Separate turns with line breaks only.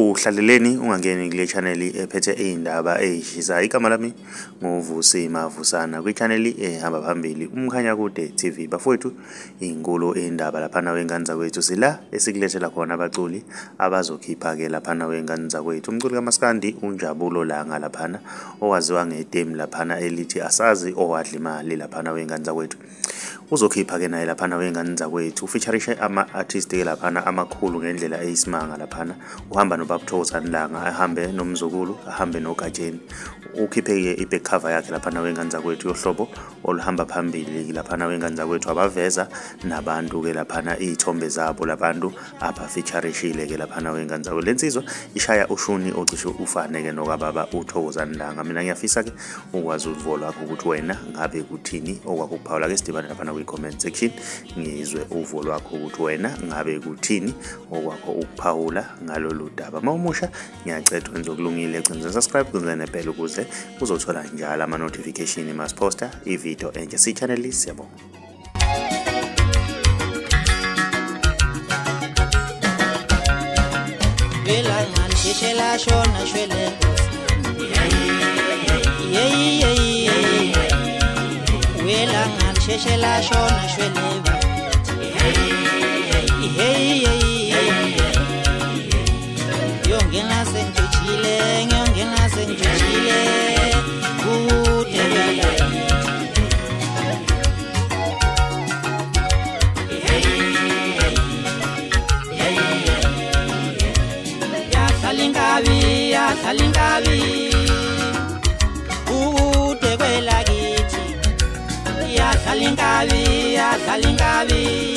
Uhlaleleni ungangeni kule channel ephethe izindaba ezishisayo. Igama lami nguVusi Mavusana kwi channel ehamba phambili umkhanya kude TV. Bafowethu inkulu indaba laphana wengane zakwethu sila esikulethela khona abaculi abazokhipha ke laphana wengane zakwethu. Umculi kaMaskandi unjabulo Langa laphana owaziwa ngetheme laphana elithi asazi owadla imali laphana wengane zakwethu. Uzokhipha ke naye laphana wengane zakwethu featurishe ama-artist ke laphana amakhulu ngendlela eyisimanga laphana. Uhamba noBaba Thokozani Langa, ahambe nomzukulu, ahambe nogatsheni. Ukhiphe ke iback cover yakhe laphana wengane zakwethu yohlobo oluhamba phambili laphana wengane zakwethu abaveza nabantu ke laphana izithombe zabo labantu apha featurishile ke laphana wengane zakwethu. Lensizwa ishaya ushuni ocishe ufane ke nokababa uThokozani Langa. Mina ngiyafisa ke ukwazi uvo lwakho ukuthi wena ngabe kuthini okwakuphawula ke sidibane laphana kwi-comment section ngizwe uvo lwakho ukuthi wena ngabe kuthini okwakho ukuphawula ngalolu daba. Mawumusha ngiyacela wenze okulungile, cenza subscribe kwenza nebell ukuze uzothola njalo ama notification masiposta ivideo entsha si channel. Siyabonga.
Langa shela shona shwele Langa shela shona shwele Yongena sentuchile Salingabi Utekwela githi ya salingabi